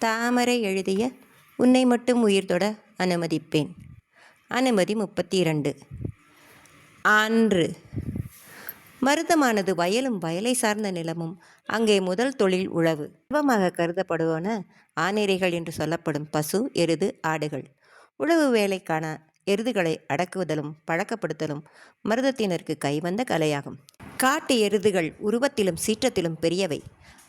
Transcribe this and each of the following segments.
தாமரை எழுதிய உன்னை மட்டும் உயிர் தொட அனுமதிப்பேன். அனுமதி 32. ஆன்று. மருதமானது வயலும் வயலை சார்ந்த நிலமும். அங்கே முதல் தொழில் உழவு. செல்வமாக கருதப்படுவன ஆநிரைகள் என்று சொல்லப்படும் பசு, எருது, ஆடுகள். உழவு வேலைக்கான எருதுகளை அடக்குவதலும் பழக்கப்படுத்தலும் மருதத்தினருக்கு கைவந்த கலையாகும். காட்டு எருதுகள் உருவத்திலும் சீற்றத்திலும் பெரியவை.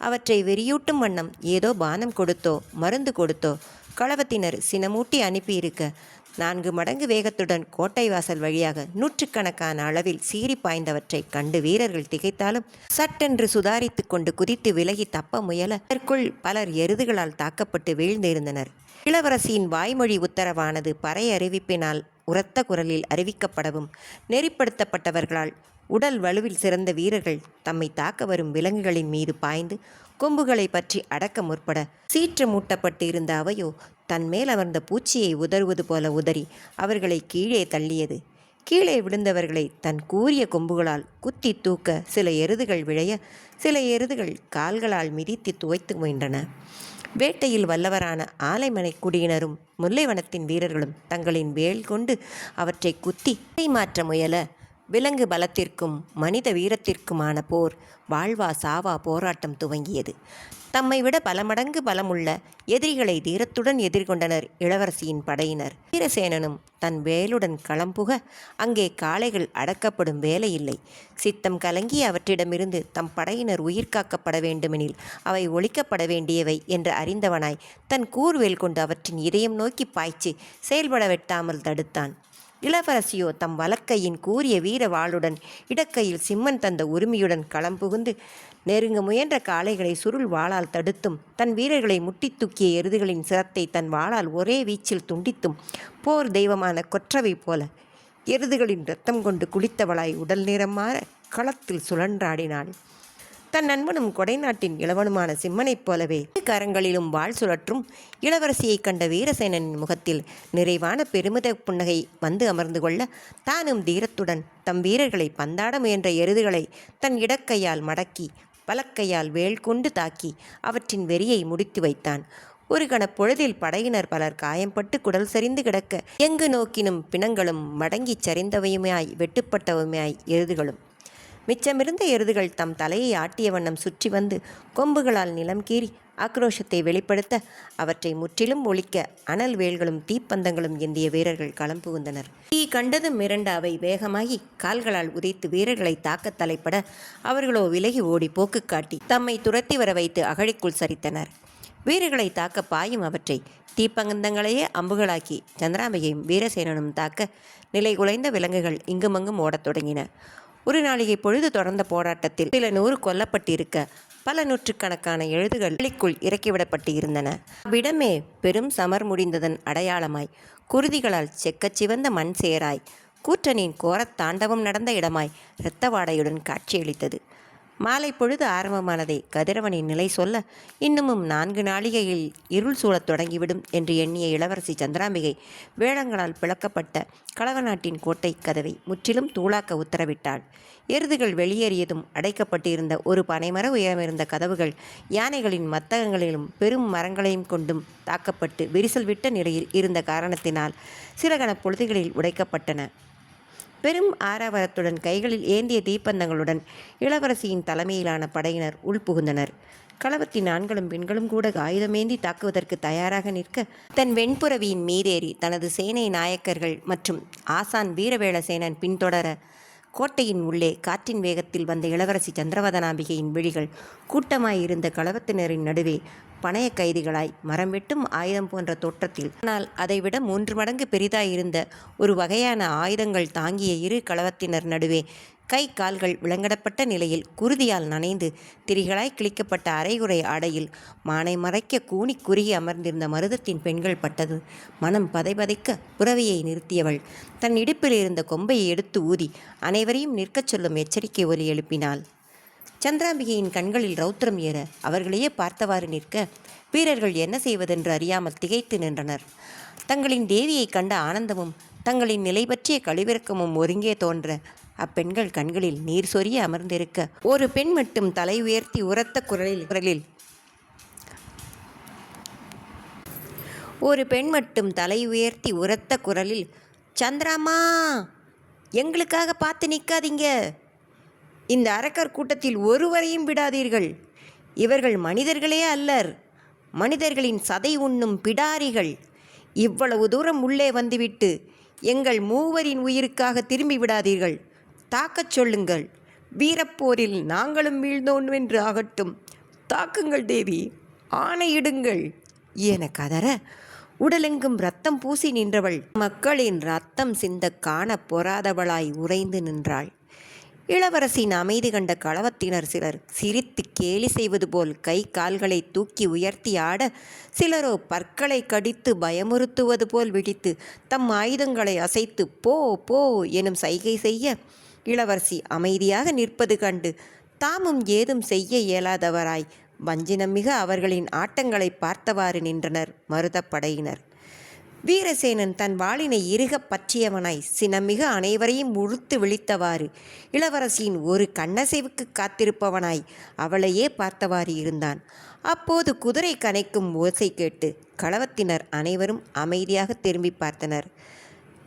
அவற்றை வெறியூட்டும் வண்ணம் ஏதோ பானம் கொடுத்தோ மருந்து கொடுத்தோ களவத்தினர் சினமூட்டி அனுப்பியிருக்க 4 மடங்கு வேகத்துடன் கோட்டை வாசல் வழியாக நூற்றுக்கணக்கான அளவில் சீறி பாய்ந்தவற்றை கண்டு வீரர்கள் திகைத்தாலும் சட்டென்று சுதாரித்து கொண்டு குதித்து விலகி தப்ப முயல அதற்குள் பலர் எருதுகளால் தாக்கப்பட்டு வீழ்ந்திருந்தனர். இளவரசியின் வாய்மொழி உத்தரவானது பறை அறிவிப்பினால் உரத்த குரலில் அறிவிக்கப்படவும் நெறிப்படுத்தப்பட்டவர்களால் உடல் வலுவில் சிறந்த வீரர்கள் தம்மை தாக்க வரும் விலங்குகளின் மீது பாய்ந்து கொம்புகளை பற்றி அடக்க முற்பட சீற்று மூட்டப்பட்டு இருந்த அவையோ தன்மேல் அமர்ந்த பூச்சியை உதறுவது போல உதறி அவர்களை கீழே தள்ளியது. கீழே விழுந்தவர்களை தன் கூரிய கொம்புகளால் குத்தி தூக்க சில எருதுகள் விழைய சில எருதுகள் கால்களால் மிதித்து துவைத்து முயன்றன. வேட்டையில் வல்லவரான ஆலைமனை குடியினரும் முல்லைவனத்தின் வீரர்களும் தங்களின் வேல் கொண்டு அவற்றை குத்தி மாற்ற முயல விலங்கு பலத்திற்கும் மனித வீரத்திற்குமான போர் வாழ்வா சாவா போராட்டம் துவங்கியது. தம்மை விட பல மடங்கு பலமுள்ள எதிரிகளை தீரத்துடன் எதிர்கொண்டனர் இளவரசியின் படையினர். வீரசேனனும் தன் வேலுடன் களம்புக அங்கே காளைகள் அடக்கப்படும் வேலையில்லை. சித்தம் கலங்கி அவற்றிடமிருந்து தம் படையினர் உயிர் காக்கப்பட வேண்டுமெனில் அவை ஒழிக்கப்பட வேண்டியவை என்று அறிந்தவனாய் தன் கூர்வேல் கொண்டு அவற்றின் இதயம் நோக்கி பாய்ச்சி செயல்பட வெட்டாமல் தடுத்தான். இளவரசியோ தம் வலக்கையின் கூரிய வீர வாளுடன் இடக்கையில் சிம்மன் தந்த உரிமையுடன் களம் புகுந்து நெருங்க முயன்ற காளைகளை சுருள் வாளால் தடுத்தும் தன் வீரர்களை முட்டி தூக்கிய எருதுகளின் சிரத்தை தன் வாளால் ஒரே வீச்சில் துண்டித்தும் போர் தெய்வமான கொற்றவை போல எருதுகளின் இரத்தம் கொண்டு குளித்தவளாய் உடல் நிறம் மாற களத்தில் சுழன்றாடினாள். தன் நண்பனும் கொடைநாட்டின் இளவனுமான சிம்மனைப் போலவே கரங்களிலும் வாள் சுழற்றும் இளவரசியை கண்ட வீரசேனனின் முகத்தில் நிறைவான பெருமித புன்னகை வந்து அமர்ந்து கொள்ள தானும் தீரத்துடன் தம் வீரர்களை பந்தாட முயன்ற எருதுகளை தன் இடக்கையால் மடக்கி வலக்கையால் வேல் கொண்டு தாக்கி அவற்றின் வெறியை முடித்து வைத்தான். ஒரு கணப்பொழுதில் படையினர் பலர் காயம்பட்டு குடல் சரிந்து கிடக்க எங்கு நோக்கினும் பிணங்களும் மடங்கி சரிந்தவையுமாய் வெட்டுப்பட்டவையுமாய் எருதுகளும். மிச்சமிருந்த எருதுகள் தம் தலையை ஆட்டிய வண்ணம் சுற்றி வந்து கொம்புகளால் நிலம் கீறி ஆக்ரோஷத்தை வெளிப்படுத்த அவற்றை முற்றிலும் ஒழிக்க அனல் வேல்களும் தீப்பந்தங்களும் ஏந்திய வீரர்கள் களம் புகுந்தனர். தீ கண்டதும் மிரண்ட அவை வேகமாகி கால்களால் உதைத்து வீரர்களை தாக்க தலைப்பட அவர்களோ விலகி ஓடி போக்கு காட்டி தம்மை துரத்தி வர வைத்து அகழிக்குள் சரித்தனர். வீரர்களை தாக்க பாயும் அவற்றை தீப்பந்தங்களையே அம்புகளாக்கி சந்திராம்பிகையும் வீரசேனனும் தாக்க நிலை குலைந்த விலங்குகள் இங்குமங்கும் ஓடத் தொடங்கின. ஒரு நாளிகை பொழுது தொடர்ந்த போராட்டத்தில் சில 100 கொல்லப்பட்டிருக்க பல நூற்றுக்கணக்கான எழுதுகள் வெளிக்குள் இறக்கிவிடப்பட்டு இருந்தன. அவ்விடமே பெரும் சமர் முடிந்ததன் அடையாளமாய் குருதிகளால் செக்கச்சிவந்த மண் சேராய் கூற்றனின் கோரத் தாண்டவம் நடந்த இடமாய் இரத்த வாடையுடன் காட்சியளித்தது. மாலை பொழுது ஆரம்பமானதை கதிரவனின் நிலை சொல்ல இன்னமும் 4 நாளிகையில் இருள் சூழத் தொடங்கிவிடும் என்று எண்ணிய இளவரசி சந்திராம்பிகை வேளங்களால் பிளக்கப்பட்ட களவநாட்டின் கோட்டை கதவை முற்றிலும் தூளாக்க உத்தரவிட்டாள். எருதுகள் வெளியேறியதும் அடைக்கப்பட்டிருந்த ஒரு பனைமர உயரமிருந்த கதவுகள் யானைகளின் மத்தகங்களிலும் பெரும் மரங்களையும் கொண்டும் தாக்கப்பட்டு விரிசல் விட்ட நிலையில் இருந்த காரணத்தினால் சில கண பொழுதுகளில் உடைக்கப்பட்டன. பெரும் ஆரவாரத்துடன் கைகளில் ஏந்திய தீப்பந்தங்களுடன் இளவரசியின் தலைமையிலான படையினர் உள்புகுந்தனர். களவத்தின் ஆண்களும் பெண்களும் கூட ஆயுதமேந்தி தாக்குவதற்கு தயாராக நிற்க தன் வெண்புறவியின் மீதேறி தனது சேனை நாயக்கர்கள் மற்றும் ஆசான் வீரவேளசேனன் பின்தொடர கோட்டையின் உள்ளே காற்றின் வேகத்தில் வந்த இளவரசி சந்திரவதனாம்பிகையின் விழிகள் கூட்டமாயிருந்த களவத்தினரின் நடுவே பணைய கைதிகளாய் மரம் வெட்டும் ஆயுதம் போன்ற தோற்றத்தில் ஆனால் அதைவிட 3 மடங்கு பெரிதாயிருந்த ஒரு வகையான ஆயுதங்கள் தாங்கிய 2 களவத்தினர் நடுவே கை கால்கள் விலங்கடப்பட்ட நிலையில் குருதியால் நனைந்து திரிகளாய் கிழிக்கப்பட்ட அரைகுறை ஆடையில் மானை மறைக்க கூனி குறுகி அமர்ந்திருந்த மருதத்தின் பெண்கள் பட்டது மனம் பதைபதைக்க புறவியை நிறுத்தியவள் தன் இடுப்பில் இருந்த கொம்பையை எடுத்து ஊதி அனைவரையும் நிற்கச் சொல்லும் எச்சரிக்கை ஒலி எழுப்பினாள். சந்திராம்பிகையின் கண்களில் ரௌத்திரம் ஏற அவர்களையே பார்த்தவாறு நிற்க வீரர்கள் என்ன செய்வதென்று அறியாமல் திகைத்து நின்றனர். தங்களின் தேவியை கண்ட ஆனந்தமும் தங்களின் நிலை பற்றிய கழிவிறக்கமும் ஒருங்கே தோன்ற அப்பெண்கள் கண்களில் நீர் சொரிய அமர்ந்திருக்க ஒரு பெண் மட்டும் தலை உயர்த்தி உரத்த குரலில் ஒரு பெண் மட்டும் தலை உயர்த்தி உரத்த குரலில், சந்திராமா, எங்களுக்காக பார்த்து நிற்காதீங்க. இந்த அரக்கர் கூட்டத்தில் ஒருவரையும் விடாதீர்கள். இவர்கள் மனிதர்களே அல்லர், மனிதர்களின் சதை உண்ணும் பிடாரிகள். இவ்வளவு தூரம் உள்ளே வந்துவிட்டு எங்கள் மூவரின் உயிருக்காக திரும்பி விடாதீர்கள். தாக்கச் சொல்லுங்கள். வீரப்போரில் நாங்களும் வீழ்ந்தோம் என்று ஆகட்டும். தாக்குங்கள் தேவி, ஆணையிடுங்கள் என கதற உடலெங்கும் ரத்தம் பூசி நின்றவள் மக்களின் ரத்தம் சிந்த காண பொறாதவளாய் உறைந்து நின்றாள். இளவரசின் அமைதி கண்ட களவத்தினர் சிலர் சிரித்து கேலி செய்வது போல் கை கால்களை தூக்கி உயர்த்தி ஆட, சிலரோ பற்களை கடித்து பயமுறுத்துவது போல் விழித்து தம் ஆயுதங்களை அசைத்து போ போ எனும் சைகை செய்ய, இளவரசி அமைதியாக நிற்பது கண்டு தாமும் ஏதும் செய்ய இயலாதவராய் வஞ்சினம் மிக அவர்களின் ஆட்டங்களை பார்த்தவாறு நின்றனர் மருதப்படையினர். வீரசேனன் தன் வாளினை இறுகப் பற்றியவனாய் சினமிக அனைவரையும் உறுத்து விழித்தவாறு, இளவரசியின் ஒரு கண்ணசைவுக்கு காத்திருப்பவனாய் அவளையே பார்த்தவாறு இருந்தான். அப்போது குதிரை கனைக்கும் ஓசை கேட்டு களவத்தினர் அனைவரும் அமைதியாக திரும்பி பார்த்தனர்.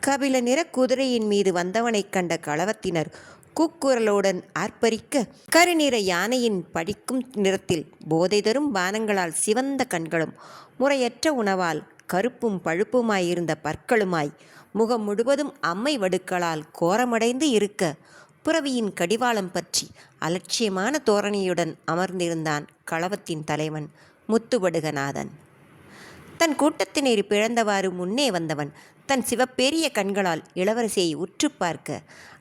கபில நிற குதிரையின் மீது வந்தவனைக் கண்ட களவத்தினர் கூக்குரலுடன் ஆர்ப்பரிக்க, கருநிற யானையின் படிக்கும் நிறத்தில் போதை தரும் பானங்களால் சிவந்த கண்களும், முறையற்ற உணவால் கருப்பும் பழுப்புமாயிருந்த பற்களுமாய், முகம் முழுவதும் அம்மை வடுக்களால் கோரமடைந்து இருக்க, புரவியின் கடிவாளம் பற்றி அலட்சியமான தோரணையுடன் அமர்ந்திருந்தான் களவத்தின் தலைவன் முத்துவடுகநாதன். தன் கூட்டத்தினர் பிழந்தவாறு முன்னே வந்தவன் தன் சிவப்பேரிய கண்களால் இளவரசியை உற்று பார்க்க,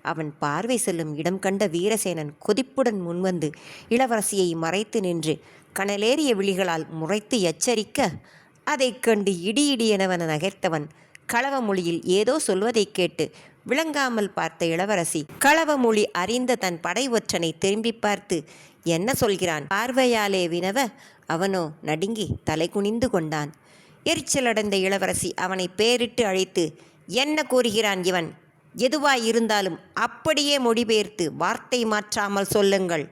அவன் பார்வை செல்லும் இடம் கண்ட வீரசேனன் கொதிப்புடன் முன்வந்து இளவரசியை மறைத்து நின்று கனலேறிய விழிகளால் முறைத்து எச்சரிக்க, அதைக் கண்டு இடி எனவன நகைத்தவன் களவ மொழியில் ஏதோ சொல்வதைக் கேட்டு விளங்காமல் பார்த்த இளவரசி களவ மொழி அறிந்த தன் படை ஒற்றனை திரும்பி பார்த்து என்ன சொல்கிறான் பார்வையாலே வினவ, அவனோ நடுங்கி தலை குனிந்து கொண்டான். எரிச்சலடைந்த இளவரசி அவனை பேரிட்டு அழைத்து, என்ன கூறுகிறான் இவன்? எதுவாயிருந்தாலும் அப்படியே மொழிபெயர்த்து வார்த்தை மாற்றாமல் சொல்லுங்கள்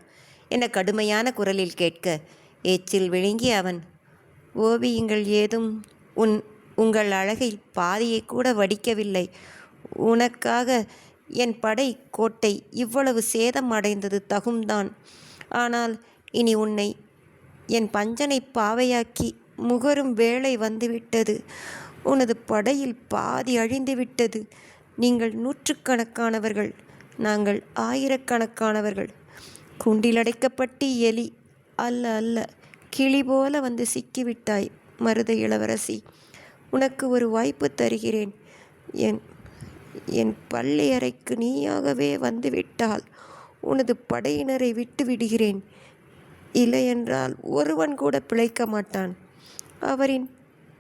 என கடுமையான குரலில் கேட்க, ஏச்சில் விழுங்கி அவன், ஓவியங்கள் ஏதும் உங்கள் அழகை பாதியை கூட வடிக்கவில்லை. உனக்காக என் படை கோட்டை இவ்வளவு சேதம் அடைந்தது தகும்தான். ஆனால் இனி உன்னை என் பஞ்சனை பாவையாக்கி முகரும் வேளை வந்துவிட்டது. உனது படையில் பாதி அழிந்துவிட்டது. நீங்கள் நூற்றுக்கணக்கானவர்கள், நாங்கள் ஆயிரக்கணக்கானவர்கள். குண்டிலடைக்கப்பட்டு எலி அல்ல அல்ல கிளி போல வந்து சிக்கிவிட்டாய் மருத இளவரசி. உனக்கு ஒரு வாய்ப்பு தருகிறேன். என் பள்ளி அறைக்கு நீயாகவே வந்துவிட்டால் உனது படையினரை விட்டு விடுகிறேன். இல்லையென்றால் ஒருவன் கூட பிழைக்க மாட்டான். அவரின்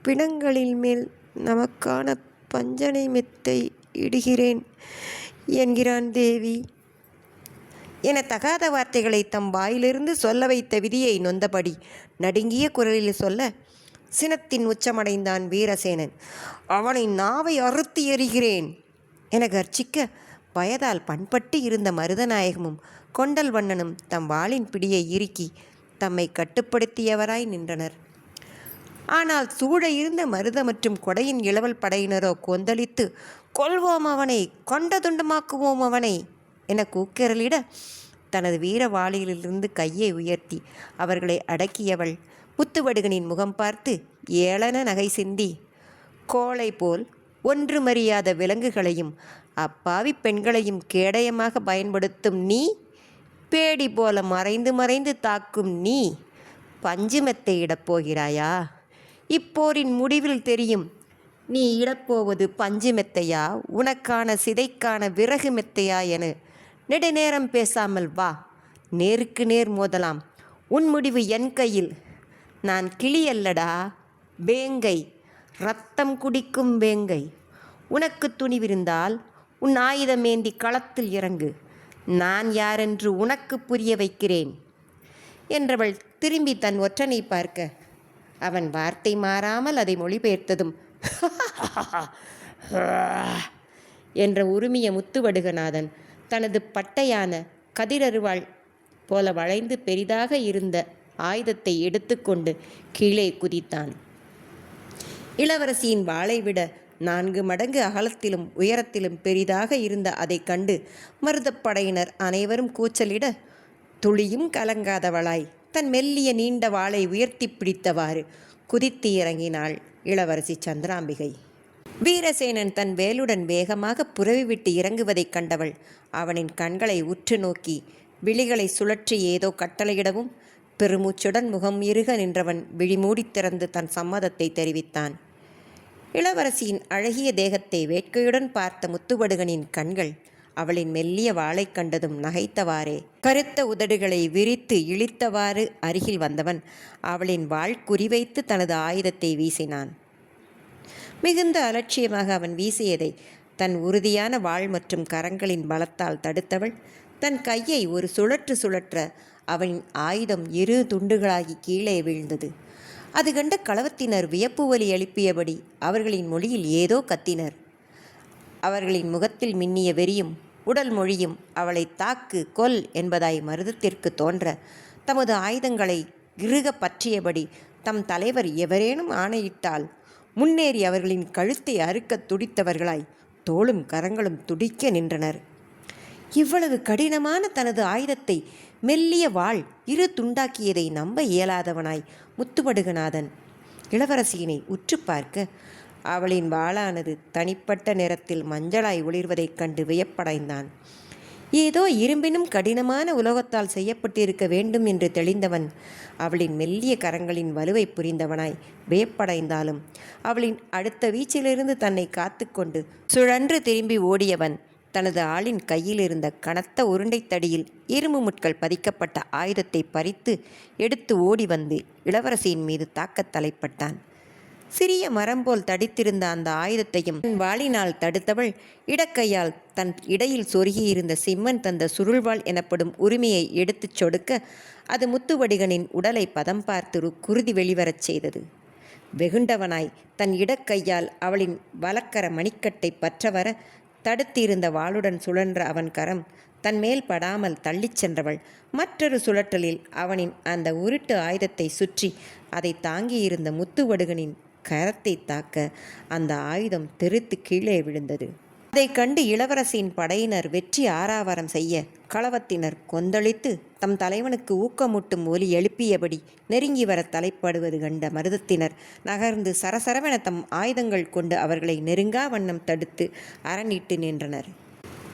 பிணங்களின் மேல் நமக்கான பஞ்சனை மெத்தை இடுகிறேன் என்கிறான் தேவி என தகாத வார்த்தைகளை தம் வாயிலிருந்து சொல்ல வைத்த விதியை நொந்தபடி நடுங்கிய குரலில் சொல்ல, சினத்தின் உச்சமடைந்தான் வீரசேனன். அவனை நாவை அறுத்து எறிகிறேன் என கர்ச்சிக்க, வயதால் பண்பட்டு இருந்த மருதநாயகமும் கொண்டல் வண்ணனும் தம் வாளின் பிடியை இறுக்கி தம்மை கட்டுப்படுத்தியவராய் நின்றனர். ஆனால் சூழ இருந்த மருத மற்றும் கொடையின் இளவல் படையினரோ கொந்தளித்து, கொல்வோம் அவனை, கொண்ட துண்டமாக்குவோம் அவனை என கூக்குரலிட, தனது வீர வாளியிலிருந்து கையை உயர்த்தி அவர்களை அடக்கியவள் முத்துவடுகனின் முகம் பார்த்து ஏளன நகை சிந்தி, கோளை போல் ஒன்றுமறியாத விலங்குகளையும் அப்பாவி பெண்களையும் கேடயமாக பயன்படுத்தும் நீ, பேடி போல மறைந்து மறைந்து தாக்கும் நீ, பஞ்சு மெத்தை இடப்போகிறாயா? இப்போரின் முடிவில் தெரியும். நீ இடப்போவது பஞ்சு மெத்தையா, உனக்கான சிதைக்கான விறகு மெத்தையா என நெடுநேரம் பேசாமல் வா, நேருக்கு நேர் மோதலாம். உன் முடிவு என் கையில். நான் கிளி அல்லடா, வேங்கை, ரத்தம் குடிக்கும் வேங்கை. உனக்கு துணிவிருந்தால் உன் ஆயுதமேந்தி களத்தில் இறங்கு. நான் யாரென்று உனக்கு புரிய வைக்கிறேன் என்றவள் திரும்பி தன் ஒற்றனை பார்க்க, அவன் வார்த்தை மாறாமல் அதை மொழிபெயர்த்ததும் என்ற உருமிய முத்துவடுகநாதன் தனது பட்டையான கதிரருவாள் போல வளைந்து பெரிதாக இருந்த ஆயுதத்தை எடுத்துக்கொண்டு கீழே குதித்தான். இளவரசியின் வாளை விட 4 மடங்கு அகலத்திலும் உயரத்திலும் பெரிதாக இருந்த அதைக் கண்டு மருதப்படையினர் அனைவரும் கூச்சலிட, துளியும் கலங்காதவளாய் தன் மெல்லிய நீண்ட வாளை உயர்த்தி பிடித்தவாறு குதித்து இறங்கினாள் இளவரசி சந்திராம்பிகை. வீரசேனன் தன் வேலுடன் வேகமாக புரவி விட்டு இறங்குவதைக் கண்டவள் அவனின் கண்களை உற்று நோக்கி விழிகளை சுழற்றி ஏதோ கட்டளையிடவும், பெருமூச்சுடன் முகம் இறுக நின்றவன் விழிமூடி திறந்து தன் சம்மதத்தை தெரிவித்தான். இளவரசியின் அழகிய தேகத்தை வேட்கையுடன் பார்த்த முத்துவடுகனின் கண்கள் அவளின் மெல்லிய வாளை கண்டதும் நகைத்தவாறே கருத்த உதடுகளை விரித்து இழித்தவாறு அருகில் வந்தவன் அவளின் வாள் குறிவைத்து தனது ஆயுதத்தை வீசினான். மிகுந்த அலட்சியமாக அவன் வீசியதை தன் உறுதியான வாள் மற்றும் கரங்களின் பலத்தால் தடுத்தவள் தன் கையை ஒரு சுழற்ற அவனின் ஆயுதம் 2 துண்டுகளாகி கீழே வீழ்ந்தது. அது கண்ட களவத்தினர் வியப்பு ஒலி எழுப்பியபடி அவர்களின் மொழியில் ஏதோ கத்தினர். அவர்களின் முகத்தில் மின்னிய வெறியும் உடல் மொழியும் அவளை தாக்கு கொல் என்பதாய் மருதத்திற்கு தோன்ற, தமது ஆயுதங்களை இறுக பற்றியபடி தம் தலைவர் எவரேனும் ஆணையிட்டால் முன்னேறி அவர்களின் கழுத்தை அறுக்க துடித்தவர்களாய் தோளும் கரங்களும் துடிக்க நின்றனர். இவ்வளவு கடினமான தனது ஆயுதத்தை மெல்லிய வாள் 2 துண்டாக்கியதை நம்ப இயலாதவனாய் முத்துவடுகநாதன் இளவரசியினை உற்று பார்க்க, அவளின் வாளானது தனிப்பட்ட நிறத்தில் மஞ்சளாய் ஒளிர்வதைக் கண்டு வியப்படைந்தான். ஏதோ இரும்பினும் கடினமான உலோகத்தால் செய்யப்பட்டிருக்க வேண்டும் என்று தெளிந்தவன் அவளின் மெல்லிய கரங்களின் வலுவை புரிந்தவனாய் வியப்படைந்தாலும் அவளின் அடுத்த வீச்சிலிருந்து தன்னை காத்து கொண்டு சுழன்று திரும்பி ஓடியவன் தனது ஆளின் கையில் இருந்த கனத்த உருண்டை தடியில் இரும்பு முட்கள் பதிக்கப்பட்ட ஆயுதத்தை பறித்து எடுத்து ஓடி வந்து இளவரசியின் மீது தாக்கத் தலைப்பட்டான். சிறிய மரம் போல் தடித்திருந்த அந்த ஆயுதத்தையும் வாளினால் தடுத்தவள் இடக்கையால் தன் இடையில் சொருகியிருந்த சிம்மன் தந்த சுருள்வாள் எனப்படும் உரிமையை எடுத்துச் சொடுக்க, அது முத்துவடிகனின் உடலை பதம் பார்த்து குருதி வெளிவரச் செய்தது. வெகுண்டவனாய் தன் இடக்கையால் அவளின் வலக்கர மணிக்கட்டை பற்றவர தடுத்திருந்த வாளுடன் சுழன்ற அவன் கரம் தன் மேல் படாமல் தள்ளிச் சென்றவள் மற்றொரு சுழற்றலில் அவனின் அந்த உருட்டு ஆயுதத்தை சுற்றி அதை தாங்கியிருந்த முத்துவடுகனின் கரத்தை தாக்க அந்த ஆயுதம் தெறித்து கீழே விழுந்தது. அதை கண்டு இளவரசியின் படையினர் வெற்றி ஆரவாரம் செய்ய, களவத்தினர் கொந்தளித்து தம் தலைவனுக்கு ஊக்கமூட்டும் ஒலி எழுப்பியபடி நெருங்கி வர தலைப்படுவது கண்ட மருதத்தினர் நகர்ந்து சரசரவென தம் ஆயுதங்கள் கொண்டு அவர்களை நெருங்கா வண்ணம் தடுத்து அரணிட்டு நின்றனர்.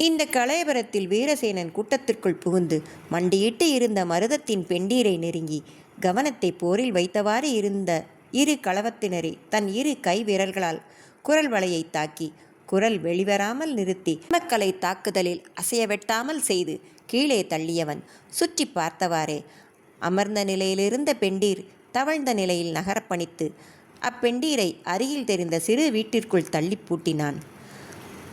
இந்த கலயபரத்தில் வீரசேனன் கூட்டத்திற்குள் புகுந்து மண்டியிட்டு இருந்த மருதத்தின் பெண்டீரை நெருங்கி கவனத்தை போரில் வைத்தவாறு இருந்த 2 களவத்தினரை தன் 2 கை விரல்களால் குரல் வளையை தாக்கி குரல் வெளிவராமல் நிறுத்தி மக்களை தாக்குதலில் அசைய வெட்டாமல் செய்து கீழே தள்ளியவன் சுற்றி பார்த்தவாறே அமர்ந்த நிலையிலிருந்த பெண்டீர் தவழ்ந்த நிலையில் நகரப்பணித்து அப்பெண்டீரை அருகில் தெரிந்த சிறு வீட்டிற்குள் தள்ளி பூட்டினான்.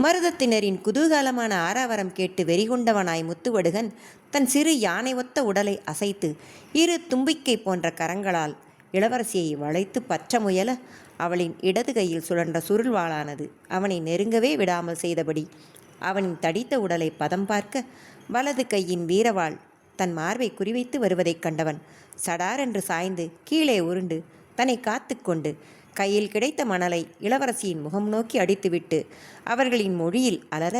மருதத்தினரின் குதூகலமான ஆரவாரம் கேட்டு வெறிகொண்டவனாய் முத்துவடுகன் தன் சிறு யானை ஒத்த உடலை அசைத்து 2 தும்பிக்கை போன்ற கரங்களால் இளவரசியை வளைத்து பற்ற முயல, அவளின் இடது கையில் சுழன்ற சுருள்வாளானது அவனை நெருங்கவே விடாமல் செய்தபடி அவனின் தடித்த உடலை பதம் பார்க்க, வலது கையின் வீரவாள் தன் மார்பை குறிவைத்து வருவதைக் கண்டவன் சடாரென்று சாய்ந்து கீழே உருண்டு தன்னை காத்து கொண்டு கையில் கிடைத்த மணலை இளவரசியின் முகம் நோக்கி அடித்துவிட்டு அவர்களின் மொழியில் அலற,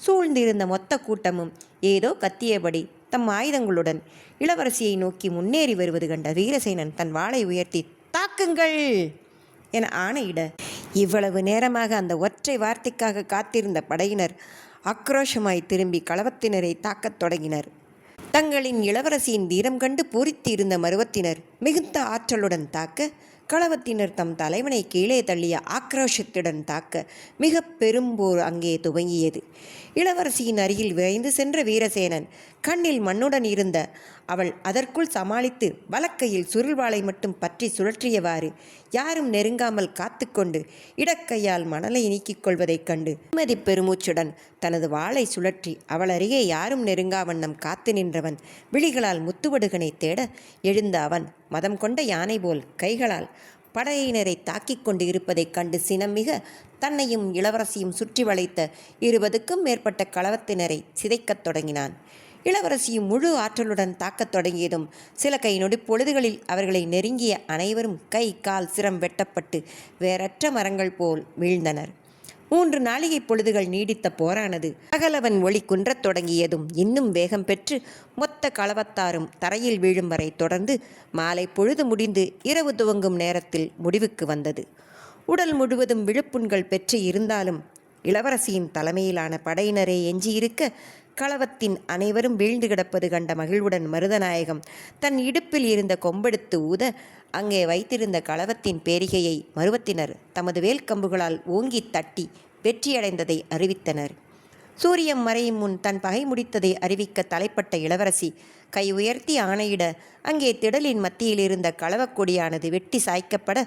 சூழ்ந்திருந்த மொத்த கூட்டமும் ஏதோ கத்தியபடி தம் ஆயுதங்களுடன் இளவரசியை நோக்கி முன்னேறி வருவது கண்ட வீரசேனன் தன் வாளை உயர்த்தி தாக்குங்கள் என ஆணையிட, இவ்வளவு நேரமாக அந்த ஒற்றை வார்த்தைக்காக காத்திருந்த படையினர் ஆக்ரோஷமாய் திரும்பி களவத்தினரை தாக்கத் தொடங்கினர். தங்களின் இளவரசியின் வீரம் கண்டு பூரித்து இருந்த மருவத்தினர் மிகுந்த ஆற்றலுடன் தாக்க, களவத்தினர் தம் தலைவனை கீழே தள்ளிய ஆக்ரோஷத்துடன் தாக்க மிக பெரும்போர் அங்கே துவங்கியது. இளவரசியின் அருகில் விரைந்து சென்ற வீரசேனன் கண்ணில் மண்ணுடன் இருந்த அவள் அதற்குள் சமாளித்து வலக்கையில் சுருள்வாளை மட்டும் பற்றி சுழற்றியவாறு யாரும் நெருங்காமல் காத்து கொண்டு இடக்கையால் மணலை நீக்கிக் கொள்வதைக் கண்டு நிம்மதி பெருமூச்சுடன் தனது வாளை சுழற்றி அவள் அருகே யாரும் நெருங்கா வண்ணம் காத்து நின்றவன் விழிகளால் முத்துவடுகனை தேட எழுந்த அவன் மதம் கொண்ட யானை போல் கைகளால் படையினரை தாக்கிக் கொண்டு இருப்பதைக் கண்டு சினம் மிக தன்னையும் இளவரசியும் சுற்றி வளைத்த 20க்கும் மேற்பட்ட களவத்தினரை சிதைக்கத் தொடங்கினான். இளவரசியும் முழு ஆற்றலுடன் தாக்கத் தொடங்கியதும் சில கை நொடி பொழுதுகளில் அவர்களை நெருங்கிய அனைவரும் கை கால் சிரம் வெட்டப்பட்டு வேறற்ற மரங்கள் போல் வீழ்ந்தனர். 3 நாளிகை பொழுதுகள் நீடித்த போரானது பகலவன் ஒளி குன்றத் தொடங்கியதும் இன்னும் வேகம் பெற்று மொத்த களவத்தாரும் தரையில் வீழும் வரை தொடர்ந்து மாலை பொழுது முடிந்து இரவு துவங்கும் நேரத்தில் முடிவுக்கு வந்தது. உடல் முழுவதும் விழுப்புண்கள் பெற்று இருந்தாலும் இளவரசியின் தலைமையிலான படையினரே எஞ்சியிருக்க களவத்தின் அனைவரும் வீழ்ந்து கிடப்பது கண்ட மகிழ்வுடன் மருதநாயகம் தன் இடுப்பில் இருந்த கொம்பெடுத்து ஊத அங்கே வைத்திருந்த களவத்தின் பேரிகையை மருவத்தினர் தமது வேல்கம்புகளால் ஓங்கி தட்டி வெற்றியடைந்ததை அறிவித்தனர். சூரியன் மறையும் முன் தன் பகை முடித்ததை அறிவிக்க தலைப்பட்ட இளவரசி கை உயர்த்தி ஆணையிட அங்கே திடலின் மத்தியில் இருந்த களவக்கொடியானது வெட்டி சாய்க்கப்பட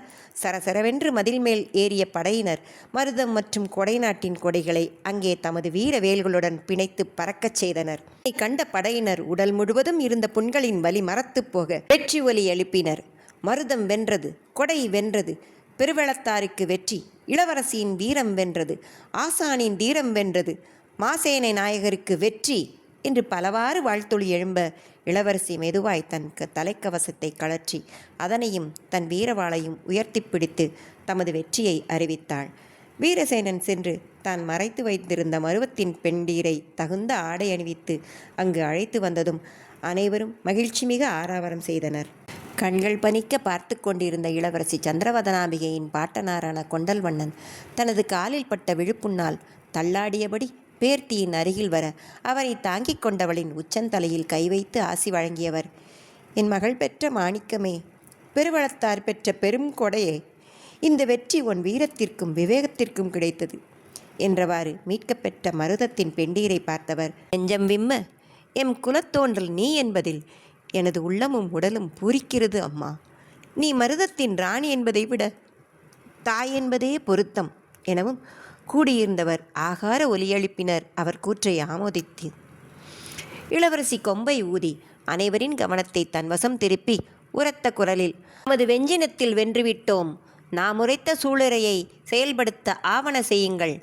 சரசரவென்று மதில் மேல் ஏறிய படையினர் மருதம் மற்றும் கொடைநாட்டின் கொடைகளை அங்கே தமது வீர வேல்களுடன் பிணைத்து பறக்கச் செய்தனர். இதை கண்ட படையினர் உடல் முழுவதும் இருந்த புண்களின் வலி மரத்து போக வெற்றி ஒலி எழுப்பினர். மருதம் வென்றது, கொடை வென்றது, பெருவளத்தாருக்கு வெற்றி, இளவரசியின் வீரம் வென்றது, ஆசானின் தீரம் வென்றது, மாசேனை நாயகருக்கு வெற்றி என்று பலவாறு வாழ்த்தொளி எழும்ப இளவரசி மெதுவாய் தன் தலைக்கவசத்தை கழற்றி அதனையும் தன் வீரவாளையும் உயர்த்தி பிடித்து தமது வெற்றியை அறிவித்தாள். வீரசேனன் சென்று தான் மறைத்து வைத்திருந்த மருவத்தின் பெண்டீரை தகுந்த ஆடை அணிவித்து அங்கு அழைத்து வந்ததும் அனைவரும் மகிழ்ச்சி மிக ஆரவாரம் செய்தனர். கண்கள் பனிக்க பார்த்து கொண்டிருந்த இளவரசி சந்திரவதனாம்பிகையின் பாட்டனாரான கொண்டல்வண்ணன் தனது காலில் பட்ட விழுப்புண்ணால் தள்ளாடியபடி பேர்த்தியின் அருகில் வர அவரை தாங்கிக் கொண்டவளின் உச்சந்தலையில் கை வைத்து ஆசி வழங்கியவர், என் மகள் பெற்ற மாணிக்கமே, பெருவளத்தார் பெற்ற பெரும் கொடையே, இந்த வெற்றி உன் வீரத்திற்கும் விவேகத்திற்கும் கிடைத்தது என்றவாறு மீட்கப்பெற்ற மருதத்தின் பெண்டீரை பார்த்தவர் நெஞ்சம் விம்ம, எம் குலத்தோன்றல் நீ என்பதில் எனது உள்ளமும் உடலும் பூரிக்கிறது அம்மா. நீ மருதத்தின் ராணி என்பதை விட தாய் என்பதே பொருத்தம் எனவும் கூடியிருந்தவர் ஆகார ஒலியெழுப்பினர். அவர் கூற்றை ஆமோதித்து இளவரசி கொம்பை ஊதி அனைவரின் கவனத்தை தன்வசம் திருப்பி உரத்த குரலில், நமது வெஞ்சினத்தில் வென்றுவிட்டோம். நாம் உரைத்த சூளுரையை செயல்படுத்த ஆவண செய்யுங்கள்.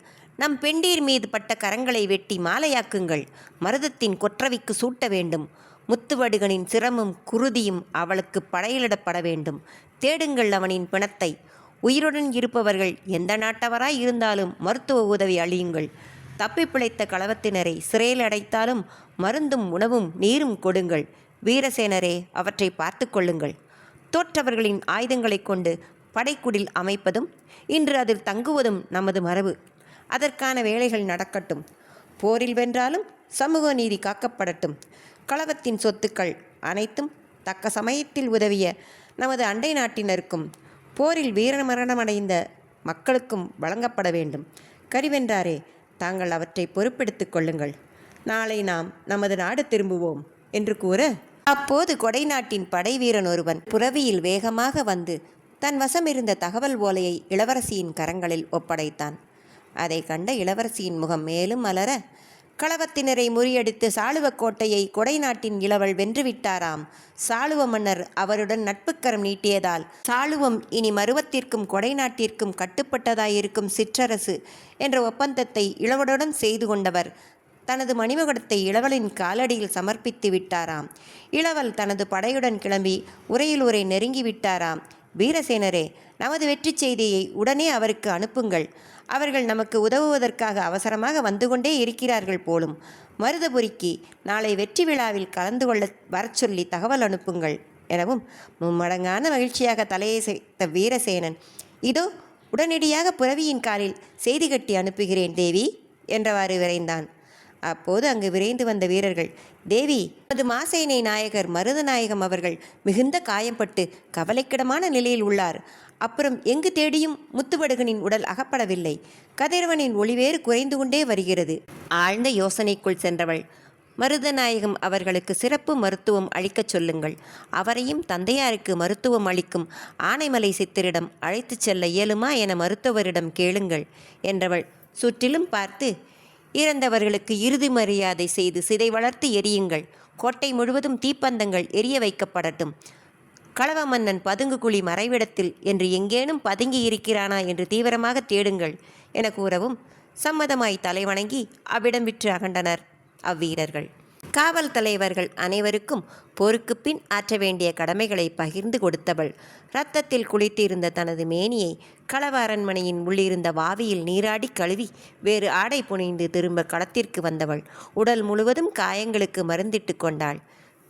நம் பெண்டீர் மீது பட்ட கரங்களை வெட்டி மாலையாக்குங்கள். மருதத்தின் கொற்றவிக்கு சூட்ட வேண்டும். முத்துவடுகனின் சிரமும் குருதியும் அவளுக்கு படையிலிடப்பட வேண்டும். தேடுங்கள் அவனின் பிணத்தை. உயிருடன் இருப்பவர்கள் எந்த நாட்டவராய் இருந்தாலும் மருத்துவ உதவி அளியுங்கள். தப்பி பிழைத்த களவத்தினரை சிறையில் அடைத்தாலும் மருந்தும் உணவும் நீரும் கொடுங்கள். வீரசேனரே, அவற்றை பார்த்து கொள்ளுங்கள். தோற்றவர்களின் ஆயுதங்களை கொண்டு படைக்குடில் அமைப்பதும் இன்று அதில் தங்குவதும் நமது மரபு. அதற்கான வேலைகள் நடக்கட்டும். போரில் வென்றாலும் சமூக நீதி காக்கப்படட்டும். களவத்தின் சொத்துக்கள் அனைத்தும் தக்க சமயத்தில் உதவிய நமது அண்டை நாட்டினருக்கும் போரில் வீரமரணமடைந்த மக்களுக்கும் வழங்கப்பட வேண்டும். கரிவென்றாரே, தாங்கள் அவற்றை பொறுப்பெடுத்துக் கொள்ளுங்கள். நாளை நாம் நமது நாடு திரும்புவோம் என்று கூற, அப்போது கொடை நாட்டின் படை வீரன் ஒருவன் புரவியில் வேகமாக வந்து தன் வசம் இருந்த தகவல் ஓலையை இளவரசியின் கரங்களில் ஒப்படைத்தான். அதை கண்ட இளவரசியின் முகம் மேலும் மலர, களவத்தினரை முறியடித்து சாளுவ கோட்டையை கொடை நாட்டின் இளவல் வென்றுவிட்டாராம். சாளுவ மன்னர் அவருடன் நட்புக்கரம் நீட்டியதால் சாளுவம் இனி மருவத்திற்கும் கொடை நாட்டிற்கும் கட்டுப்பட்டதாயிருக்கும் சிற்றரசு என்ற ஒப்பந்தத்தை இளவலுடன் செய்து கொண்டவர் தனது மணிமகுடத்தை இளவலின் காலடியில் சமர்ப்பித்து விட்டாராம். இளவல் தனது படையுடன் கிளம்பி உறையிலூரை நெருங்கி விட்டாராம். வீரசேனரே, நமது வெற்றி செய்தியை உடனே அவருக்கு அனுப்புங்கள். அவர்கள் நமக்கு உதவுவதற்காக அவசரமாக வந்து கொண்டே இருக்கிறார்கள் போலும். மருதபுரிக்கு நாளை வெற்றி விழாவில் கலந்து கொள்ள வரச் சொல்லி தகவல் அனுப்புங்கள் எனவும் மும்மடங்கான மகிழ்ச்சியாக தலையை செய்த வீரசேனன், இதோ உடனடியாக புரவியின் காலில் செய்தி கட்டி அனுப்புகிறேன் தேவி என்றவாறு விரைந்தான். அப்போது அங்கு விரைந்து வந்த வீரர்கள், தேவி, அது மாசேனை நாயகர் மருதநாயகம் அவர்கள் மிகுந்த காயம்பட்டு கவலைக்கிடமான நிலையில் உள்ளார். அப்புறம் எங்கு தேடியும் முத்துவடுகனின் உடல் அகப்படவில்லை. கதிரவனின் ஒளிவேறு குறைந்து கொண்டே வருகிறது. ஆழ்ந்த யோசனைக்குள் சென்றவள், மருதநாயகம் அவர்களுக்கு சிறப்பு மருத்துவம் அளிக்கச் சொல்லுங்கள். அவரையும் தந்தையாருக்கு மருத்துவம் அளிக்கும் ஆனைமலை சித்தரிடம் அழைத்துச் செல்ல இயலுமா என மருத்துவரிடம் கேளுங்கள் என்றவள் சுற்றிலும் பார்த்து, இறந்தவர்களுக்கு இறுதி மரியாதை செய்து சிதை வளர்த்து எரியுங்கள். கோட்டை முழுவதும் தீப்பந்தங்கள் எரிய வைக்கப்படட்டும். களவ மன்னன் பதுங்கு குழி மறைவிடத்தில் என்று எங்கேனும் பதுங்கி இருக்கிறானா என்று தீவிரமாக தேடுங்கள் என கூறவும் சம்மதமாய் தலைவணங்கி அவ்விடம் விற்று அகண்டனர் அவ்வீரர்கள். காவல் தலைவர்கள் அனைவருக்கும் போருக்கு பின் ஆற்ற வேண்டிய கடமைகளை பகிர்ந்து கொடுத்தவள். இரத்தத்தில் குளித்திருந்த தனது மேனியை களவ அரண்மனையின் உள்ளிருந்த வாவியில் நீராடி கழுவி வேறு ஆடை புனைந்து திரும்ப களத்திற்கு வந்தவள். உடல் முழுவதும் காயங்களுக்கு மருந்திட்டு கொண்டாள்.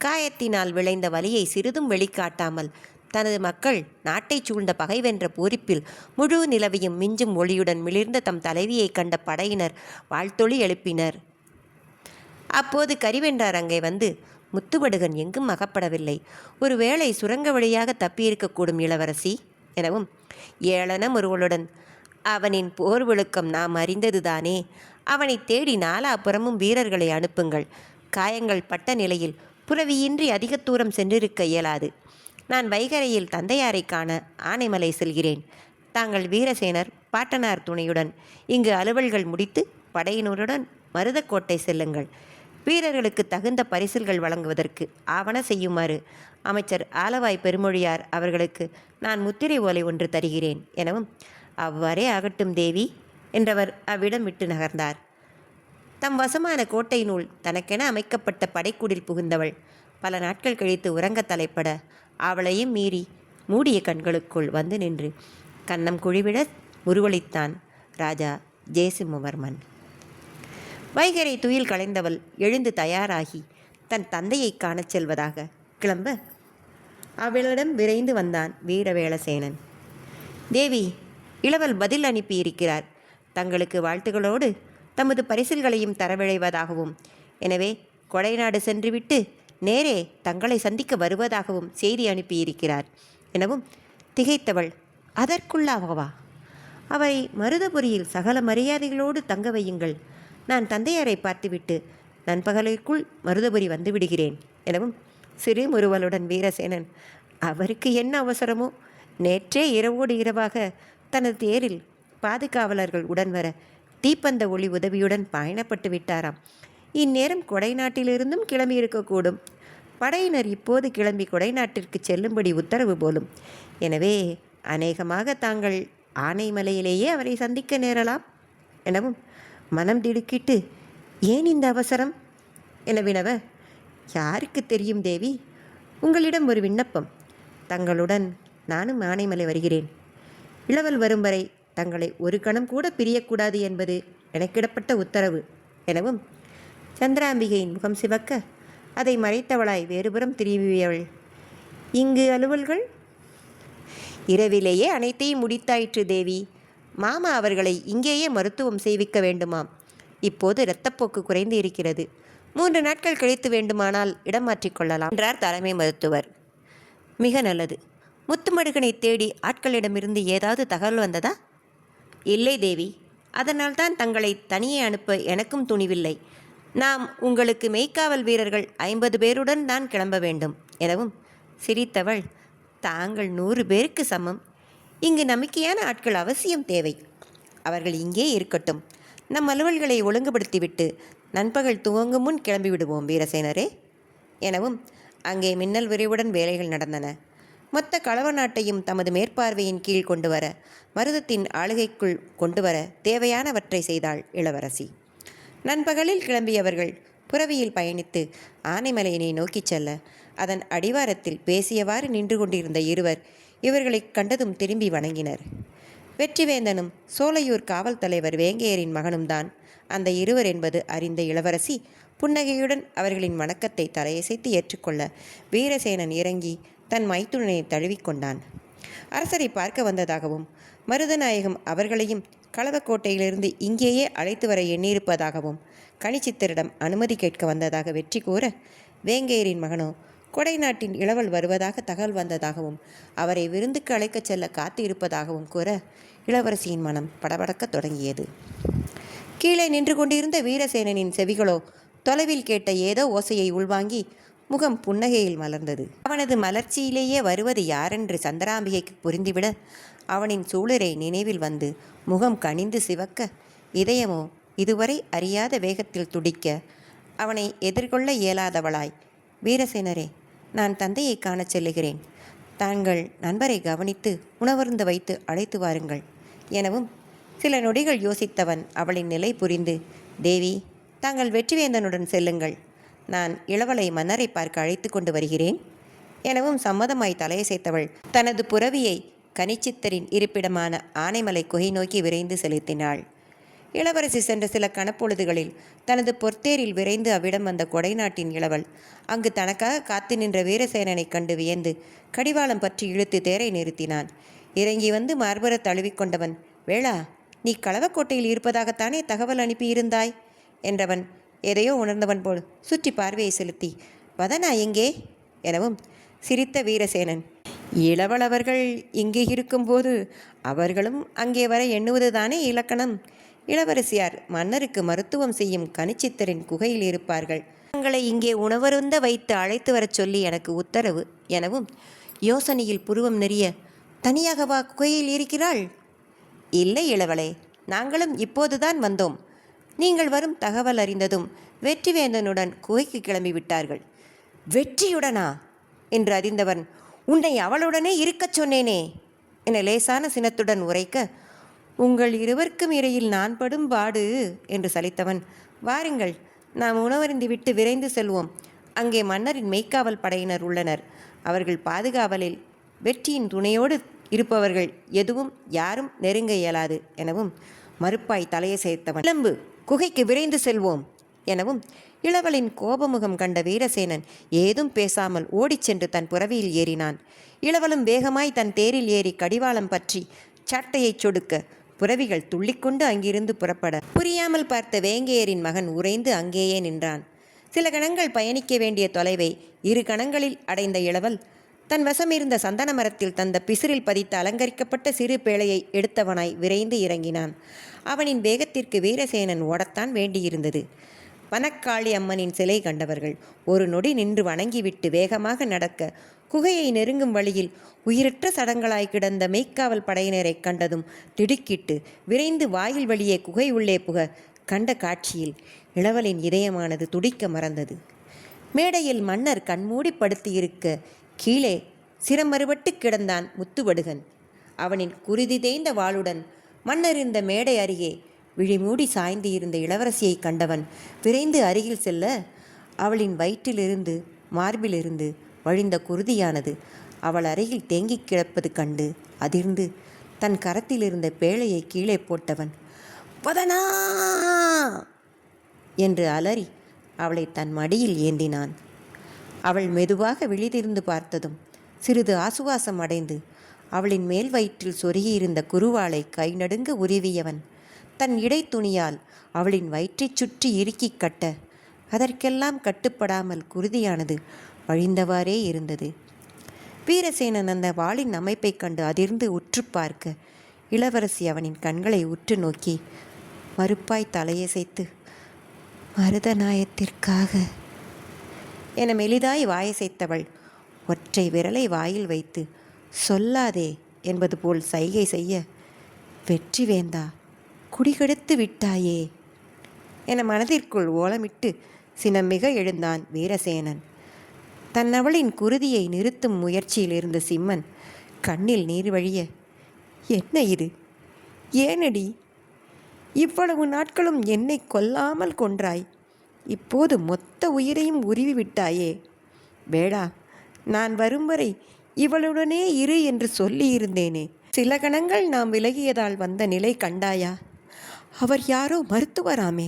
காயத்தினால் விளைந்த வலியை சிறிதும் வெளிக்காட்டாமல் தனது மக்கள் நாட்டைச் சூழ்ந்த பகை வென்ற பூரிப்பில் முழு நிலவையும் மிஞ்சும் ஒளியுடன் மிளிர்ந்த தம் தலைவியை கண்ட படையினர் வாழ்த்தொளி எழுப்பினர். அப்போது கரிவென்றார் அங்கே வந்து, முத்துவடுகன் எங்கும் அகப்படவில்லை. ஒருவேளை சுரங்க வழியாக தப்பியிருக்கக்கூடும் இளவரசி எனவும், ஏளனம் ஒருவளுடன், அவனின் போர் விழுக்கம் நாம் அறிந்ததுதானே. அவனை தேடி நாலாபுறமும் வீரர்களை அனுப்புங்கள். காயங்கள் பட்ட நிலையில் புறவியின்றி அதிக தூரம் சென்றிருக்க இயலாது. நான் வைகரையில் தந்தையாரை காண ஆனைமலை செல்கிறேன். தாங்கள் வீரசேனர் பாட்டனார் துணையுடன் இங்கு அலுவல்கள் முடித்து படையினருடன் மருதக்கோட்டை செல்லுங்கள். வீரர்களுக்கு தகுந்த பரிசில்கள் வழங்குவதற்கு ஆவண செய்யுமாறு அமைச்சர் ஆலவாய் பெருமொழியார் அவர்களுக்கு நான் முத்திரை ஓலை ஒன்று தருகிறேன் எனவும், அவ்வாறே ஆகட்டும் தேவி என்றவர் அவ்விடம் விட்டு நகர்ந்தார். தம் வசமான கோட்டையினுள் தனக்கென அமைக்கப்பட்ட படைக்குடில் புகுந்தவள் பல நாட்கள் கழித்து உறங்க தலைப்பட அவளையும் மீறி மூடிய கண்களுக்குள் வந்து நின்று கன்னம் குழிவிட உருவளித்தான் ராஜா ஜெயசிம்மவர்மன். வைகரை துயில் களைந்தவள் எழுந்து தயாராகி தன் தந்தையை காணச் செல்வதாக கிளம்ப அவளிடம் விரைந்து வந்தான் வீரவேளசேனன். தேவி, இளவல் பதில் அனுப்பியிருக்கிறார். தங்களுக்கு வாழ்த்துகளோடு தமது பரிசில்களையும் தரவிழைவதாகவும், எனவே கொடைநாடு சென்றுவிட்டு நேரே தங்களை சந்திக்க வருவதாகவும் செய்தி அனுப்பியிருக்கிறார் எனவும் திகைத்தவள், அதற்குள்ளாகவா? அவரை மருதபுரியில் சகல மரியாதைகளோடு தங்க வையுங்கள். நான் தந்தையாரை பார்த்துவிட்டு நண்பகலுக்குள் மருதபுரி வந்து விடுகிறேன் எனவும் சிறு முறுவலுடன் வீரசேனன், அவருக்கு என்ன அவசரமோ, நேற்றே இரவோடு இரவாக தனது தேரில் பாதுகாவலர்கள் உடன் வர தீப்பந்த ஒளி உதவியுடன் பயணப்பட்டு விட்டாராம். இந்நேரம் கொடைநாட்டிலிருந்தும் கிளம்பி இருக்கக்கூடும். படையினர் இப்போது கிளம்பி கொடைநாட்டிற்கு செல்லும்படி உத்தரவு போலும். எனவே அநேகமாக தாங்கள் ஆனைமலையிலேயே அவரை சந்திக்க நேரலாம் எனவும், மனம் திடுக்கிட்டு, ஏன் இந்த அவசரம் என வினவ, யாருக்கு தெரியும் தேவி, உங்களிடம் ஒரு விண்ணப்பம். தங்களுடன் நானும் ஆனைமலை வருகிறேன். இளவல் வரும் வரை தங்களை ஒரு கணம் கூட பிரியக்கூடாது என்பது எனக்கிடப்பட்ட உத்தரவு எனவும், சந்திராம்பிகையின் முகம் சிவக்க அதை மறைத்தவளாய் வேறுபுறம் திரும்பியவள், இங்கு அலுவல்கள் இரவிலேயே அனைத்தையும் முடித்தாயிற்று தேவி. மாமா அவர்களை இங்கேயே மருத்துவம் செய்விக்க வேண்டுமாம். இப்போது இரத்தப்போக்கு குறைந்து இருக்கிறது. 3 நாட்கள் கழித்து வேண்டுமானால் இடம் மாற்றிக்கொள்ளலாம் என்றார் தலைமை மருத்துவர். மிக நல்லது. முத்துமடுகனை தேடி ஆட்களிடமிருந்து ஏதாவது தகவல் வந்ததா? இல்லை தேவி. அதனால்தான் தங்களை தனியே அனுப்ப எனக்கும் துணிவில்லை. நாம் உங்களுக்கு மெய்க்காவல் வீரர்கள் 50 பேருடன் தான் கிளம்ப வேண்டும் எனவும் சிரித்தவள், தாங்கள் 100 பேருக்கு சமம். இங்கு நம்பிக்கையான ஆட்கள் அவசியம் தேவை. அவர்கள் இங்கே இருக்கட்டும். நம் அலுவல்களை ஒழுங்குபடுத்திவிட்டு நண்பகல் துவங்கும் முன் கிளம்பிவிடுவோம் வீரசேனரே எனவும் அங்கே மின்னல் விரைவுடன் வேலைகள் நடந்தன. மொத்த களவ நாட்டையும் தமது மேற்பார்வையின் கீழ் கொண்டு வர, மருதத்தின் ஆளுகைக்குள் கொண்டு வர தேவையானவற்றை செய்தாள் இளவரசி. நண்பகலில் கிளம்பியவர்கள் புறவியில் பயணித்து ஆனைமலையினை நோக்கிச் செல்ல, அதன் அடிவாரத்தில் பேசியவாறு நின்று கொண்டிருந்த இருவர் இவர்களை கண்டதும் திரும்பி வணங்கினர். வெற்றிவேந்தனும் சோலையூர் காவல் தலைவர் வேங்கையரின் மகனும்தான் அந்த இருவர் என்பது அறிந்த இளவரசி புன்னகையுடன் அவர்களின் வணக்கத்தை தலையசைத்து ஏற்றுக்கொள்ள வீரசேனன் இறங்கி தன் மைத்துனனை தழுவிக்கொண்டான். அரசரை பார்க்க வந்ததாகவும், மருதநாயகம் அவர்களையும் களவக்கோட்டையிலிருந்து இங்கேயே அழைத்து வர எண்ணியிருப்பதாகவும் கனிச்சித்தரிடம் அனுமதி கேட்க வந்ததாக வெற்றி கூற, வேங்கையரின் மகனோ கொடைநாட்டின் இளவல் வருவதாக தகவல் வந்ததாகவும் அவரை விருந்துக்கு அழைக்கச் செல்ல காத்து இருப்பதாகவும் கூற, இளவரசியின் மனம் படபடக்கத் தொடங்கியது. கீழே நின்று கொண்டிருந்த வீரசேனனின் செவிகளோ தொலைவில் கேட்ட ஏதோ ஓசையை உள்வாங்கி முகம் புன்னகையில் மலர்ந்தது. அவனது மலர்ச்சியிலேயே வருவது யாரென்று சந்திராம்பிகைக்கு புரிந்துவிட, அவனின் சூழரை நினைவில் வந்து முகம் கனிந்து சிவக்க, இதயமோ இதுவரை அறியாத வேகத்தில் துடிக்க, அவனை எதிர்கொள்ள இயலாதவளாய், வீரசேனரே, நான் தந்தையை காணச் செல்லுகிறேன். தாங்கள் நண்பரை கவனித்து உணவருந்த வைத்து அழைத்து வாருங்கள் எனவும் சில நொடிகள் யோசித்தவன் அவளின் நிலை புரிந்து, தேவி, தாங்கள் வெற்றிவேந்தனுடன் செல்லுங்கள். நான் இளவலை மன்னரை பார்க்க அழைத்து கொண்டு வருகிறேன் எனவும் சம்மதமாய் தலையசைத்தவள் தனது புரவியை கனிச்சித்தரின் இருப்பிடமான ஆனைமலை குகை நோக்கி விரைந்து செலுத்தினாள். இளவரசி சென்ற சில கணப்பொழுதுகளில் தனது பொற்தேரில் விரைந்து அவ்விடம் வந்த கொடை நாட்டின் இளவல் அங்கு தனக்காக காத்து நின்ற வீரசேனனைக் கண்டு வியந்து கடிவாளம் பற்றி இழுத்து தேரை நிறுத்தினான். இறங்கி வந்து மார்பர தழுவிக்கொண்டவன், வேளா, நீ களவக்கோட்டையில் இருப்பதாகத்தானே தகவல் அனுப்பியிருந்தாய் என்றவன் எதையோ உணர்ந்தவன் போல் சுற்றி பார்வையை செலுத்தி, வதனா எங்கே எனவும் சிரித்த வீரசேனன், இளவலவர்கள் இங்கே இருக்கும்போது அவர்களும் அங்கே வர எண்ணுவதுதானே இலக்கணம். இளவரசியார் மன்னருக்கு மருத்துவம் செய்யும் கனிச்சித்தரின் குகையில் இருப்பார்கள். தங்களை இங்கே உணவருந்த வைத்து அழைத்து வரச் சொல்லி எனக்கு உத்தரவு எனவும் யோசனையில் புருவம் நெறிய, தனியாகவா குகையில் இருக்கிறாள்? இல்லை இளவலே, நாங்களும் இப்போதுதான் வந்தோம். நீங்கள் வரும் தகவல் அறிந்ததும் வெற்றிவேந்தனுடன் குகைக்கு கிளம்பிவிட்டார்கள். வெற்றியுடனா என்று அறிந்தவன், உன்னை அவளுடனே இருக்கச் சொன்னேனே என லேசான சினத்துடன் உரைக்க, உங்கள் இருவருக்கும் இடையில் நான் படும் பாடு என்று சலித்தவன், வாருங்கள், நாம் உணவருந்திவிட்டு விரைந்து செல்வோம். அங்கே மன்னரின் மெய்க்காவல் படையினர் உள்ளனர். அவர்கள் பாதுகாவலில் வெற்றியின் துணையோடு இருப்பவர்கள் எதுவும் யாரும் நெருங்க இயலாது எனவும் மறுப்பாய் தலையை சேர்த்தவன், கிளம்பு, குகைக்கு விரைந்து செல்வோம் எனவும் இளவலின் கோபமுகம் கண்ட வீரசேனன் ஏதும் பேசாமல் ஓடிச் சென்று தன் புரவியில் ஏறினான். இளவலும் வேகமாய் தன் தேரில் ஏறி கடிவாளம் பற்றி சட்டையைச் சொடுக்க புரவிகள் துள்ளிக்கொண்டு அங்கிருந்து புறப்பட புரியாமல் பார்த்த வேங்கையரின் மகன் உறைந்து அங்கேயே நின்றான். சில கணங்கள் பயணிக்க வேண்டிய தொலைவை 2 கணங்களில் அடைந்த இளவல் தன் வசமிருந்த சந்தன மரத்தில் தந்த பிசிறில் பதித்த அலங்கரிக்கப்பட்ட சிறு பேழையை எடுத்தவனாய் விரைந்து இறங்கினான். அவனின் வேகத்திற்கு வீரசேனன் ஓடத்தான் வேண்டியிருந்தது. வனக்காளி அம்மனின் சிலை கண்டவர்கள் ஒரு நொடி நின்று வணங்கிவிட்டு வேகமாக நடக்க, குகையை நெருங்கும் வழியில் உயிரற்ற சடங்களாய் கிடந்த மெய்க்காவல் படையினரை கண்டதும் திடுக்கிட்டு விரைந்து வாயில் வழியே குகை உள்ளே புக கண்ட காட்சியில் இளவலின் இதயமானது துடிக்க மறந்தது. மேடையில் மன்னர் கண்மூடி படுத்தியிருக்க கீழே சிரமறுபட்டு கிடந்தான் முத்துவடுகன். அவனின் குருதி தேய்ந்த வாளுடன் மன்னர் இந்த மேடை அருகே விழிமூடி சாய்ந்து இருந்த இளவரசியை கண்டவன் விரைந்து அருகில் செல்ல, அவளின் வயிற்றிலிருந்து மார்பிலிருந்து வழிந்த குருதியானது அவள் அருகில் தேங்கிக் கிடப்பது கண்டு அதிர்ந்து தன் கரத்தில் இருந்த பேழையை கீழே போட்டவன், வதனா என்று அலறி அவளை தன் மடியில் ஏந்தினான். அவள் மெதுவாக விழிதிருந்து பார்த்ததும் சிறிது ஆசுவாசம் அடைந்து அவளின் மேல் வயிற்றில் சொருகியிருந்த குருவாளை கை நடுங்க உருவியவன் தன் இடை துணியால் அவளின் வயிற்றைச் சுற்றி இறுக்கிக் கட்ட, அதற்கெல்லாம் கட்டுப்படாமல் குருதியானது வழிந்தவாறே இருந்தது. வீரசேனன் அந்த வாளின் அமைப்பை கண்டு அதிர்ந்து உற்று பார்க்க, இளவரசி அவனின் கண்களை உற்று நோக்கி மறுப்பாய் தலையசைத்து, மருதநாயத்திற்காக என மெலிதாய் வாயசைத்தவள் ஒற்றை விரலை வாயில் வைத்து சொல்லாதே என்பது போல் சைகை செய்ய, வெற்றி வேந்தா, குடிகெடுத்து விட்டாயே என மனதிற்குள் ஓலமிட்டு சினமிக எழுந்தான் வீரசேனன். தன்னவளின் குருதியை நிறுத்தும் முயற்சியில் இருந்த சிம்மன் கண்ணில் நீர் வழிய, என்ன இது, ஏனடி இவ்வளவு நாட்களும் என்னை கொல்லாமல் கொன்றாய், இப்போது மொத்த உயிரையும் உருவி விட்டாயே. வேடா, நான் வரும் வரை இவளுடனே இரு என்று சொல்லியிருந்தேனே. சில கணங்கள் நாம் விலகியதால் வந்த நிலை கண்டாயா? அவர் யாரோ மருத்துவராமே,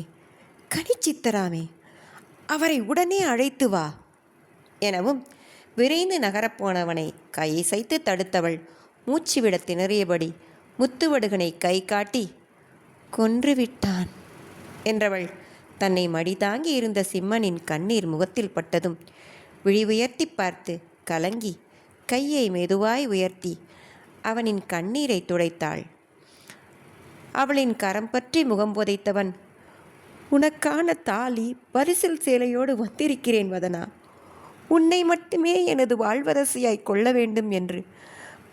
கனிச்சித்தராமே, அவரை உடனே அழைத்து வா எனவும் விரைந்து நகரப்போனவனை கையசைத்து தடுத்தவள் மூச்சுவிட திணறியபடி முத்துவடுகனை கை காட்டி, கொன்றுவிட்டான் என்றவள் தன்னை மடிதாங்கி இருந்த சிம்மனின் கண்ணீர் முகத்தில் பட்டதும் விழி உயர்த்தி பார்த்து கலங்கி கையை மெதுவாய் உயர்த்தி அவனின் கண்ணீரை துடைத்தாள். அவளின் கரம் பற்றி முகம் புதைத்தவன், உனக்கான தாலி பரிசில் சேலையோடு வந்திருக்கிறேன் வதனா. உன்னை மட்டுமே எனது வாழ்வரசியாய் கொள்ள வேண்டும் என்று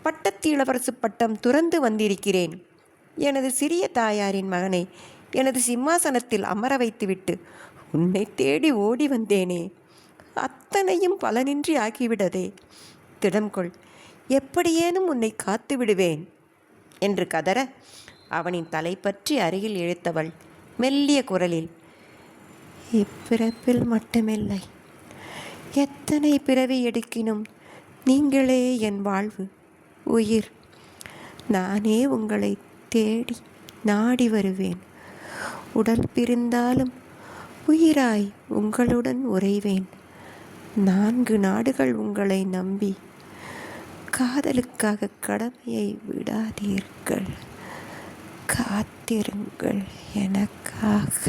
பட்டத்து இளவரசு பட்டம் துறந்து வந்திருக்கிறேன். எனது சிறிய தாயாரின் மகனை எனது சிம்மாசனத்தில் அமர வைத்துவிட்டு உன்னை தேடி ஓடி வந்தேனே, அத்தனையும் பலனின்றி ஆகிவிடதே. திடம்கொள், எப்படியேனும் உன்னை காத்து விடுவேன் என்று கதற அவனின் தலை பற்றி அருகில் இழுத்தவள் மெல்லிய குரலில், இப்பிறப்பில் மட்டுமில்லை, எத்தனை பிறவி எடுக்கினும் நீங்களே என் வாழ்வு உயிர். நானே உங்களை தேடி நாடி வருவேன். உடல் பிரிந்தாலும் உயிராய் உங்களுடன் உறைவேன். 4 நாடுகள் உங்களை நம்பி. காதலுக்காக கடமையை விடாதீர்கள். காத்திருங்கள் எனக்காக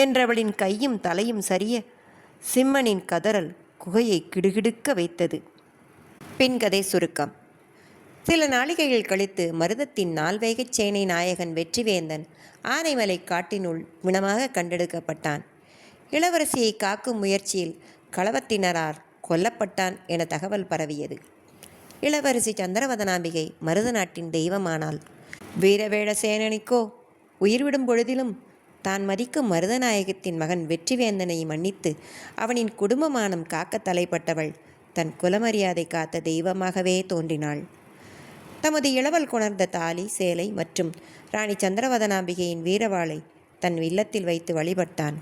என்றவளின் கையும் தலையும் சரிய சிம்மனின் கதறல் குகையை கிடுகிடுக்க வைத்தது. பின்கதை சுருக்கம். சில நாளிகைகள் கழித்து மருதத்தின் நால்வேகச் சேனை நாயகன் வெற்றிவேந்தன் ஆனைமலை காட்டினுள் பிணமாக கண்டெடுக்கப்பட்டான். இளவரசியை காக்கும் முயற்சியில் களவத்தினரால் கொல்லப்பட்டான் என தகவல் பரவியது. இளவரசி சந்திரவதனாம்பிகை மருத நாட்டின் தெய்வமானாள். வீரவேழ சேனனுக்கோ உயிர்விடும் பொழுதிலும் தான் மதிக்கும் மருதநாயகத்தின் மகன் வெற்றிவேந்தனை மன்னித்து அவனின் குடும்பமானம் காக்க தலைப்பட்டவள் தன் குலமரியாதை காத்த தெய்வமாகவே தோன்றினாள். தமது இளவல் கொணர்ந்த தாலி, சேலை மற்றும் ராணி சந்திரவதனாம்பிகையின் வீரவாளை தன் இல்லத்தில் வைத்து வழிபட்டான்.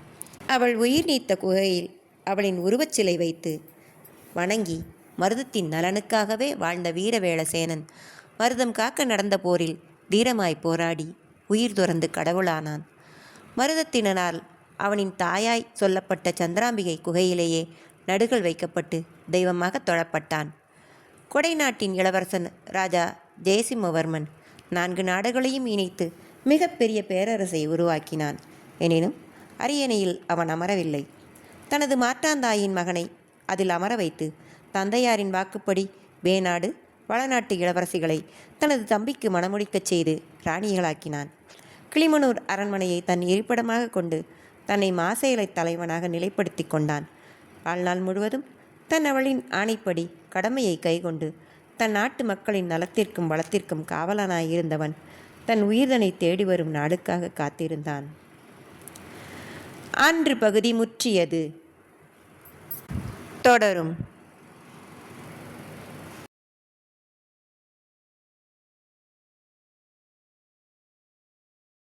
அவள் உயிர் நீத்த குகையில் அவளின் உருவச்சிலை வைத்து வணங்கி மருதத்தின் நலனுக்காகவே வாழ்ந்த வீரவேளசேனன் மருதம் காக்க நடந்த போரில் தீரமாய் போராடி உயிர் துறந்து கடவுளானான். மருதத்தினரால் அவனின் தாயாய் சொல்லப்பட்ட சந்திராம்பிகை குகையிலேயே நடுகள் வைக்கப்பட்டு தெய்வமாக தொழப்பட்டான். கொடை நாட்டின் இளவரசன் ராஜா ஜெயசிம்மவர்மன் 4 நாடுகளையும் இணைத்து மிகப்பெரிய பேரரசை உருவாக்கினான். எனினும் அரியணையில் அவன் அமரவில்லை. தனது மாற்றாந்தாயின் மகனை அதில் அமர வைத்து தந்தையாரின் வாக்குப்படி வேநாடு, வளநாட்டு இளவரசிகளை தனது தம்பிக்கு மணமுடிக்கச் செய்து ராணிகளாக்கினான். கிளிமனூர் அரண்மனையை தன் இருப்பிடமாக கொண்டு தன்னை மாசேலை தலைவனாக நிலைப்படுத்தி கொண்டான். வாழ்நாள் முழுவதும் தன் அவளின் ஆணைப்படி கடமையை கைகொண்டு தன் நாட்டு மக்களின் நலத்திற்கும் வளத்திற்கும் காவலனாயிருந்தவன் தன் உயிர்தனை தேடி வரும் நாளுக்காக காத்திருந்தான். அன்று பகுதி முற்றியது. தொடரும்.